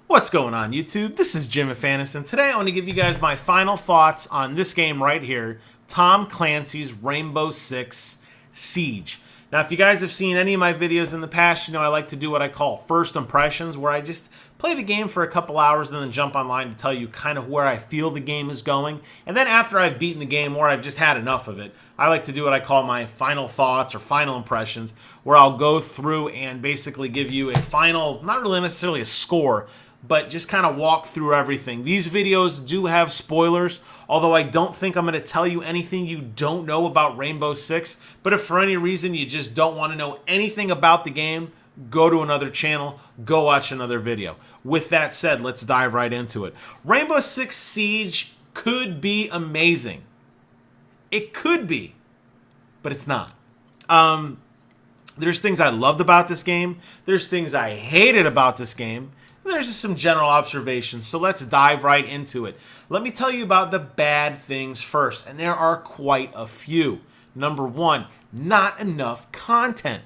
What's going on, YouTube? This is Jim Afanis, and today I want to give you guys my final thoughts on this game right here, Tom Clancy's Rainbow Six Siege. Now, if you guys have seen any of my videos in the past, you know I like to do what I call first impressions, where I just play the game for a couple hours and then jump online to tell you kind of where I feel the game is going. And then after I've beaten the game or I've just had enough of it, I like to do what I call my final thoughts or final impressions, where I'll go through and basically give you a final, not really necessarily a score, but just kind of walk through everything. These videos do have spoilers, although I don't think I'm going to tell you anything you don't know about Rainbow Six. But if for any reason you just don't want to know anything about the game, go to another channel, go watch another video. With that said, let's dive right into it. Rainbow Six Siege could be amazing. It could be, but it's not. There's things I loved about this game. There's things I hated about this game. There's just some general observations, so let's dive right into it. Let me tell you about the bad things first, and there are quite a few. Number one, not enough content.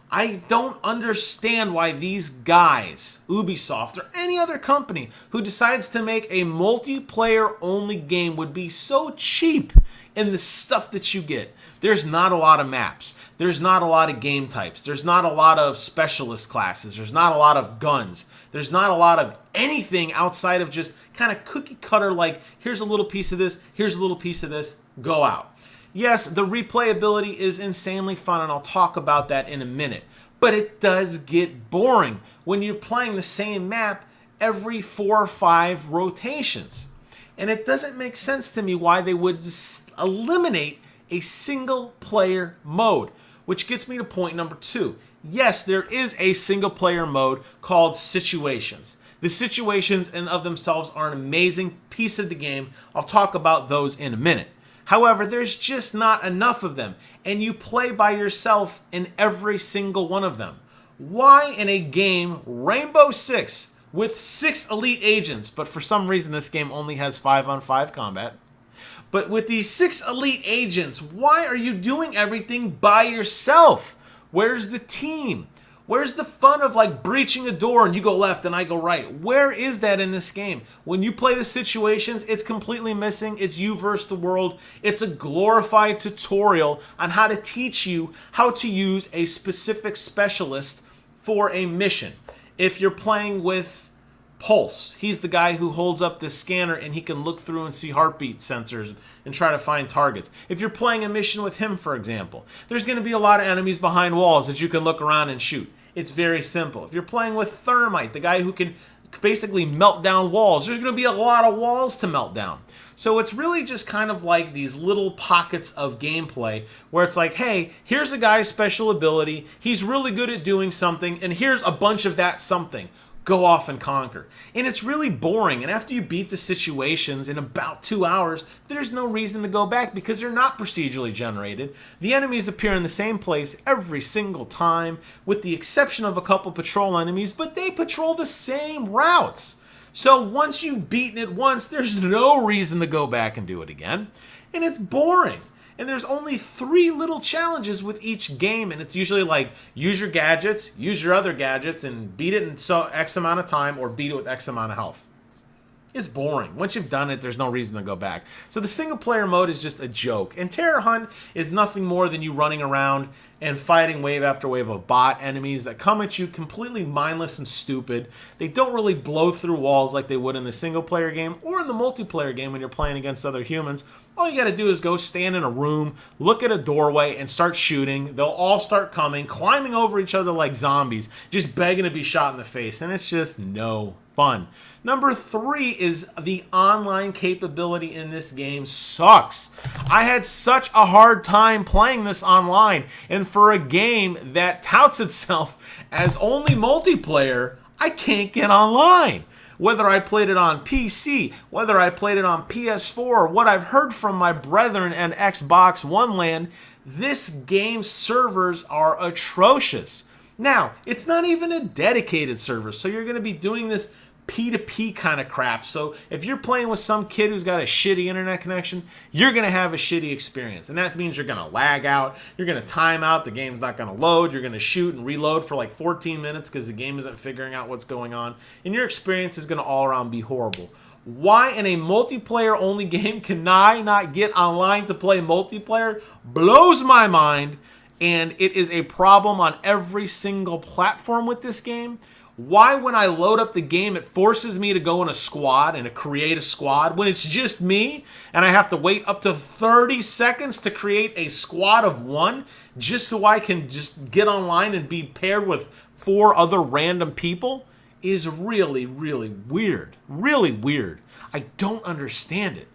I don't understand why these guys, Ubisoft or any other company who decides to make a multiplayer-only game would be so cheap in the stuff that you get. There's not a lot of maps. There's not a lot of game types. There's not a lot of specialist classes. There's not a lot of guns. There's not a lot of anything outside of just kind of cookie cutter, like here's a little piece of this, here's a little piece of this, go out. Yes, the replayability is insanely fun, and I'll talk about that in a minute. But it does get boring when you're playing the same map every 4 or 5 rotations. And it doesn't make sense to me why they would just eliminate a single player mode, which gets me to point number 2. Yes, there is a single player mode called Situations. The situations in of themselves are an amazing piece of the game. I'll talk about those in a minute. However, there's just not enough of them, and you play by yourself in every single one of them. Why in a game, Rainbow Six, with 6 elite agents, but for some reason this game only has 5-on-5 combat, but with these 6 elite agents, why are you doing everything by yourself? Where's the team? Where's the fun of like breaching a door and you go left and I go right? Where is that in this game? When you play the situations, it's completely missing. It's you versus the world. It's a glorified tutorial on how to teach you how to use a specific specialist for a mission. If you're playing with Pulse, he's the guy who holds up this scanner and he can look through and see heartbeat sensors and try to find targets. If you're playing a mission with him, for example, there's going to be a lot of enemies behind walls that you can look around and shoot. It's very simple. If you're playing with Thermite, the guy who can basically melt down walls, there's going to be a lot of walls to melt down. So it's really just kind of like these little pockets of gameplay where it's like, hey, here's a guy's special ability. He's really good at doing something, and here's a bunch of that something. Go off and conquer. And it's really boring. And after you beat the situations in about 2 hours, there's no reason to go back because they're not procedurally generated. The enemies appear in the same place every single time, with the exception of a couple patrol enemies, but they patrol the same routes. So once you've beaten it once, there's no reason to go back and do it again. And it's boring. And there's only 3 little challenges with each game, and it's usually like, use your gadgets, use your other gadgets, and beat it in X amount of time, or beat it with X amount of health. It's boring. Once you've done it, there's no reason to go back. So the single-player mode is just a joke. And Terror Hunt is nothing more than you running around and fighting wave after wave of bot enemies that come at you completely mindless and stupid. They don't really blow through walls like they would in the single-player game or in the multiplayer game when you're playing against other humans. All you got to do is go stand in a room, look at a doorway, and start shooting. They'll all start coming, climbing over each other like zombies, just begging to be shot in the face. And it's just no fun. Number 3 is the online capability in this game sucks. I had such a hard time playing this online, and for a game that touts itself as only multiplayer, I can't get online. Whether I played it on PC, whether I played it on PS4, what I've heard from my brethren and Xbox One land, this game's servers are atrocious. Now, it's not even a dedicated server, so you're going to be doing this P2P kind of crap. So if you're playing with some kid who's got a shitty internet connection, you're going to have a shitty experience. And that means you're going to lag out. You're going to time out. The game's not going to load. You're going to shoot and reload for like 14 minutes because the game isn't figuring out what's going on. And your experience is going to all around be horrible. Why in a multiplayer-only game can I not get online to play multiplayer blows my mind. And it is a problem on every single platform with this game. Why, when I load up the game, it forces me to go in a squad and to create a squad when it's just me and I have to wait up to 30 seconds to create a squad of one just so I can just get online and be paired with 4 other random people is really, really weird. Really weird. I don't understand it.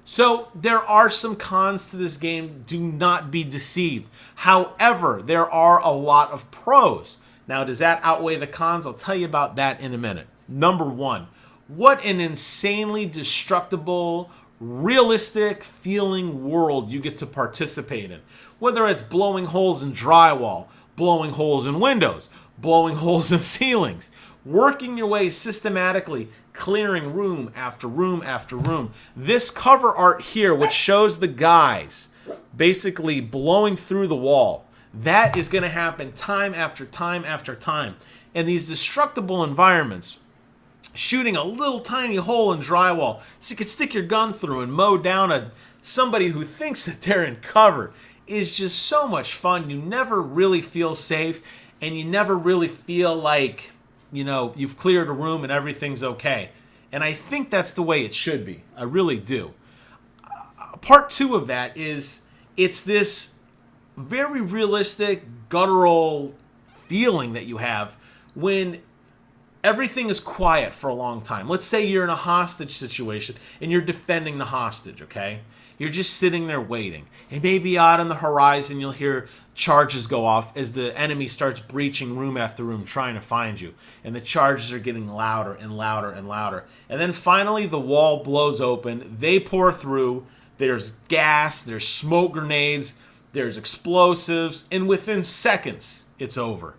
So there are some cons to this game. Do not be deceived. However, there are a lot of pros. Now, does that outweigh the cons? I'll tell you about that in a minute. Number 1, what an insanely destructible, realistic feeling world you get to participate in. Whether it's blowing holes in drywall, blowing holes in windows, blowing holes in ceilings, working your way systematically, clearing room after room after room. This cover art here, which shows the guys basically blowing through the wall, that is going to happen time after time after time. And these destructible environments, shooting a little tiny hole in drywall so you can stick your gun through and mow down somebody who thinks that they're in cover, is just so much fun. You never really feel safe, and you never really feel like, you know, you've cleared a room and everything's okay. And I think that's the way it should be. I really do. Part 2 of that is it's this very realistic, guttural feeling that you have when everything is quiet for a long time. Let's say you're in a hostage situation and you're defending the hostage, okay? You're just sitting there waiting. And maybe out on the horizon you'll hear charges go off as the enemy starts breaching room after room trying to find you. And the charges are getting louder and louder and louder. And then finally the wall blows open. They pour through. There's gas. There's smoke grenades. There's explosives. And within seconds, it's over.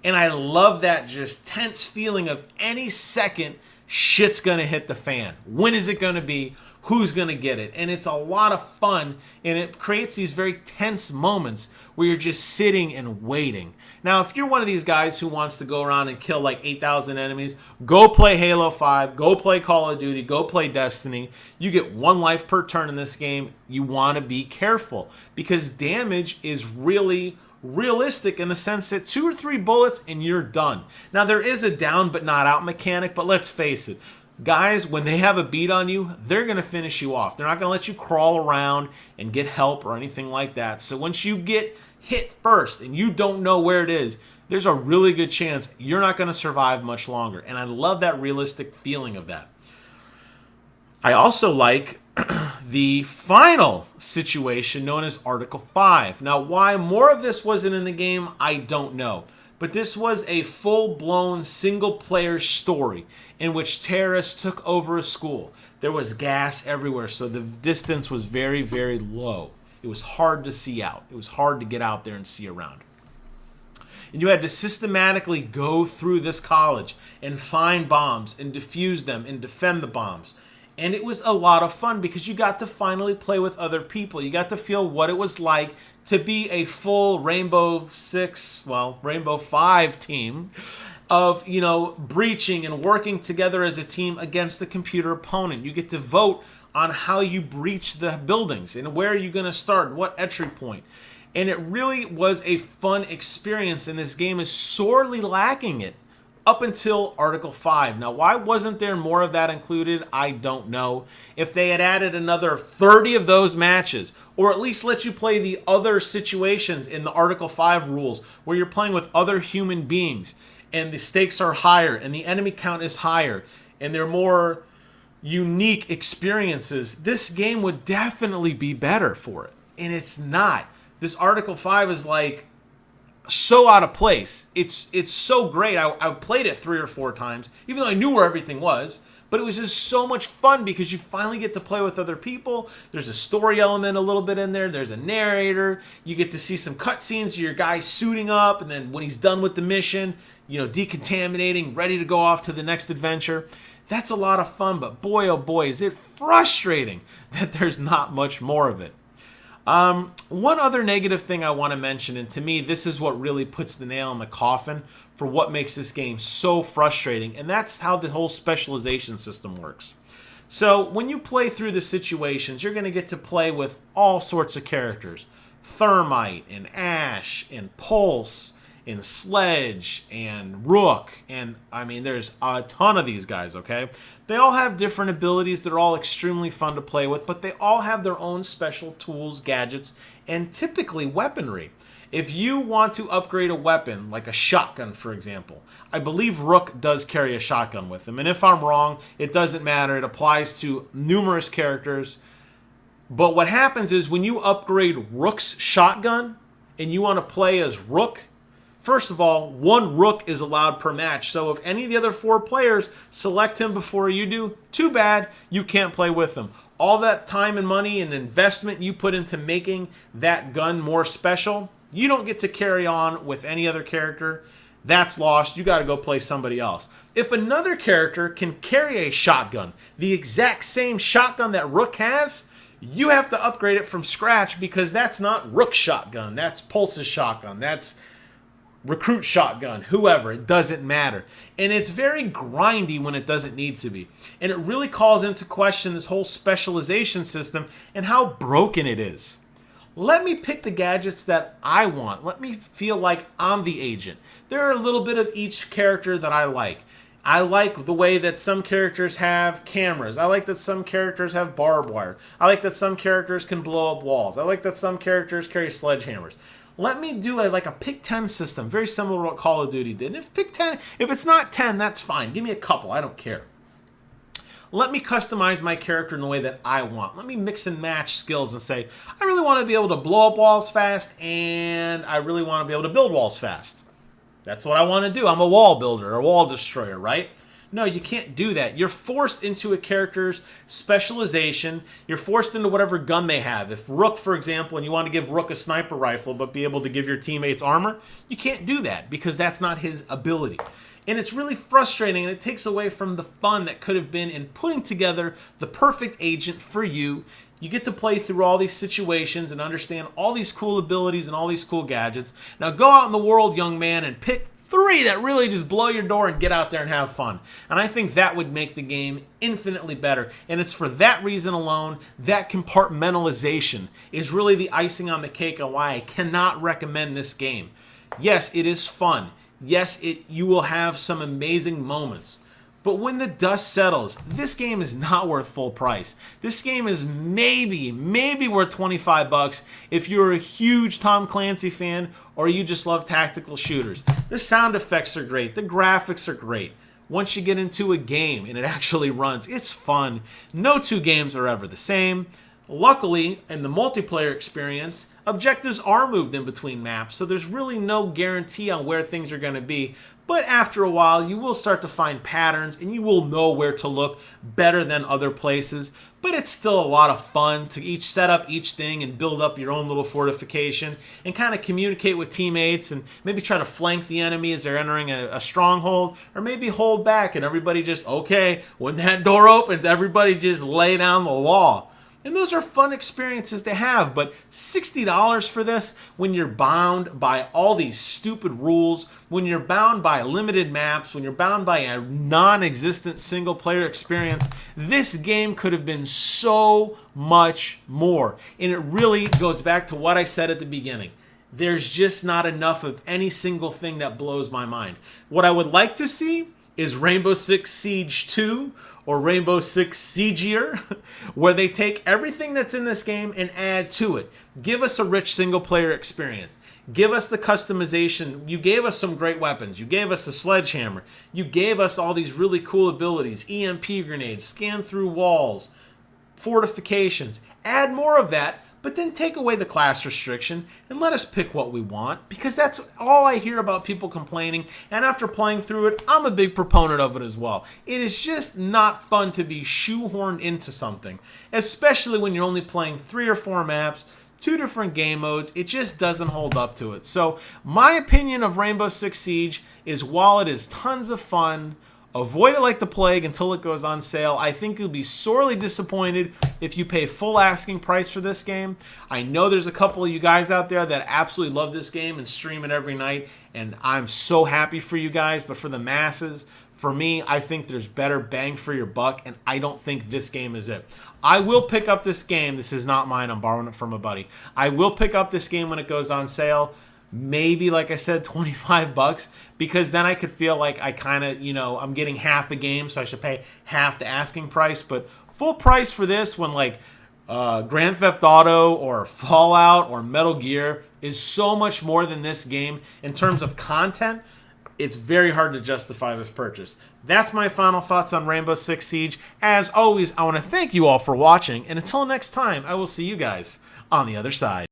And I love that just tense feeling of any second shit's going to hit the fan. When is it going to be? Who's going to get it? And it's a lot of fun, and it creates these very tense moments where you're just sitting and waiting. Now, if you're one of these guys who wants to go around and kill like 8,000 enemies, go play Halo 5, go play Call of Duty, go play Destiny. You get 1 life per turn in this game. You want to be careful because damage is really realistic in the sense that 2 or 3 bullets and you're done. Now, there is a down but not out mechanic, but let's face it. Guys, when they have a beat on you, they're going to finish you off. They're not going to let you crawl around and get help or anything like that. So once you get hit first and you don't know where it is, there's a really good chance you're not going to survive much longer. And I love that realistic feeling of that. I also like the final situation known as Article 5. Now, why more of this wasn't in the game, I don't know. But this was a full-blown single-player story in which terrorists took over a school. There was gas everywhere, so the distance was very, very low. It was hard to see out. It was hard to get out there and see around. And you had to systematically go through this college and find bombs and defuse them and defend the bombs. And it was a lot of fun because you got to finally play with other people. You got to feel what it was like to be a full Rainbow 5 team of, you know, breaching and working together as a team against a computer opponent. You get to vote on how you breach the buildings and where you're going to start, what entry point. And it really was a fun experience, and this game is sorely lacking it up until Article 5. Now, why wasn't there more of that included? I don't know. If they had added another 30 of those matches, or at least let you play the other situations in the Article 5 rules, where you're playing with other human beings, and the stakes are higher, and the enemy count is higher, and they're more unique experiences, this game would definitely be better for it. And it's not. This Article 5 is like so out of place. It's so great. I played it 3 or 4 times, even though I knew where everything was. But it was just so much fun because you finally get to play with other people. There's a story element a little bit in there. There's a narrator. You get to see some cutscenes of your guy suiting up, and then when he's done with the mission, decontaminating, ready to go off to the next adventure. That's a lot of fun, but boy, oh boy, is it frustrating that there's not much more of it. One other negative thing I want to mention, and to me, this is what really puts the nail in the coffin for what makes this game so frustrating, and that's how the whole specialization system works. So when you play through the situations, you're going to get to play with all sorts of characters. Thermite, and Ash, and Pulse, and Sledge, and Rook, and I mean, there's a ton of these guys, okay? They all have different abilities that are all extremely fun to play with, but they all have their own special tools, gadgets, and typically weaponry. If you want to upgrade a weapon, like a shotgun, for example, I believe Rook does carry a shotgun with him, and if I'm wrong, it doesn't matter. It applies to numerous characters. But what happens is when you upgrade Rook's shotgun and you want to play as Rook, first of all, one Rook is allowed per match. So if any of the other 4 players select him before you do, too bad, you can't play with him. All that time and money and investment you put into making that gun more special, you don't get to carry on with any other character. That's lost. You got to go play somebody else. If another character can carry a shotgun, the exact same shotgun that Rook has, you have to upgrade it from scratch because that's not Rook's shotgun. That's Pulse's shotgun. That's Recruit shotgun. Whoever. It doesn't matter. And it's very grindy when it doesn't need to be. And it really calls into question this whole specialization system and how broken it is. Let me pick the gadgets that I want. Let me feel like I'm the agent. There are a little bit of each character that I like. I like the way that some characters have cameras. I like that some characters have barbed wire. I like that some characters can blow up walls. I like that some characters carry sledgehammers. Let me do a pick 10 system, very similar to what Call of Duty did. And if pick 10, if it's not 10, that's fine. Give me a couple. I don't care. Let me customize my character in the way that I want. Let me mix and match skills and say, I really want to be able to blow up walls fast, and I really want to be able to build walls fast. That's what I want to do. I'm a wall builder or wall destroyer, right? No, you can't do that. You're forced into a character's specialization. You're forced into whatever gun they have. If Rook, for example, and you want to give Rook a sniper rifle but be able to give your teammates armor, you can't do that because that's not his ability. And it's really frustrating, and it takes away from the fun that could have been in putting together the perfect agent for you. You get to play through all these situations and understand all these cool abilities and all these cool gadgets. Now go out in the world, young man, and pick 3 that really just blow your door and get out there and have fun. And I think that would make the game infinitely better. And it's for that reason alone, that compartmentalization is really the icing on the cake on why I cannot recommend this game. Yes, it is fun. Yes, you will have some amazing moments. But when the dust settles, this game is not worth full price. This game is maybe worth $25 if you're a huge Tom Clancy fan or you just love tactical shooters. The sound effects are great. The graphics are great. Once you get into a game and it actually runs, it's fun. No 2 games are ever the same. Luckily, in the multiplayer experience, objectives are moved in between maps, so there's really no guarantee on where things are going to be. But after a while, you will start to find patterns, and you will know where to look better than other places. But it's still a lot of fun to set up each thing and build up your own little fortification and kind of communicate with teammates and maybe try to flank the enemy as they're entering a stronghold, or maybe hold back and everybody just, okay, when that door opens, everybody just lay down the law. And those are fun experiences to have, but $60 for this when you're bound by all these stupid rules, when you're bound by limited maps, when you're bound by a non-existent single-player experience, this game could have been so much more. And it really goes back to what I said at the beginning. There's just not enough of any single thing that blows my mind. What I would like to see is Rainbow Six Siege 2 or Rainbow Six Siegier, where they take everything that's in this game and add to it. Give us a rich single-player experience. Give us the customization. You gave us some great weapons. You gave us a sledgehammer. You gave us all these really cool abilities, EMP grenades, scan through walls, fortifications. Add more of that, but then take away the class restriction and let us pick what we want, because that's all I hear about people complaining, and after playing through it, I'm a big proponent of it as well. It is just not fun to be shoehorned into something, especially when you're only playing 3 or 4 maps, 2 different game modes. It just doesn't hold up to it. So my opinion of Rainbow Six Siege is, while it is tons of fun, avoid it like the plague until it goes on sale. I think you'll be sorely disappointed if you pay full asking price for this game. I know there's a couple of you guys out there that absolutely love this game and stream it every night, and I'm so happy for you guys. But for the masses, for me, I think there's better bang for your buck, and I don't think this game is it. I will pick up this game. This is not mine. I'm borrowing it from a buddy. I will pick up this game when it goes on sale. Maybe, like I said, 25 bucks, because then I could feel like I kind of, I'm getting half the game, so I should pay half the asking price. But full price for this, when like Grand Theft Auto or Fallout or Metal Gear is so much more than this game in terms of content, it's very hard to justify this purchase. That's my final thoughts on Rainbow Six Siege. As always, I want to thank you all for watching, and until next time, I will see you guys on the other side.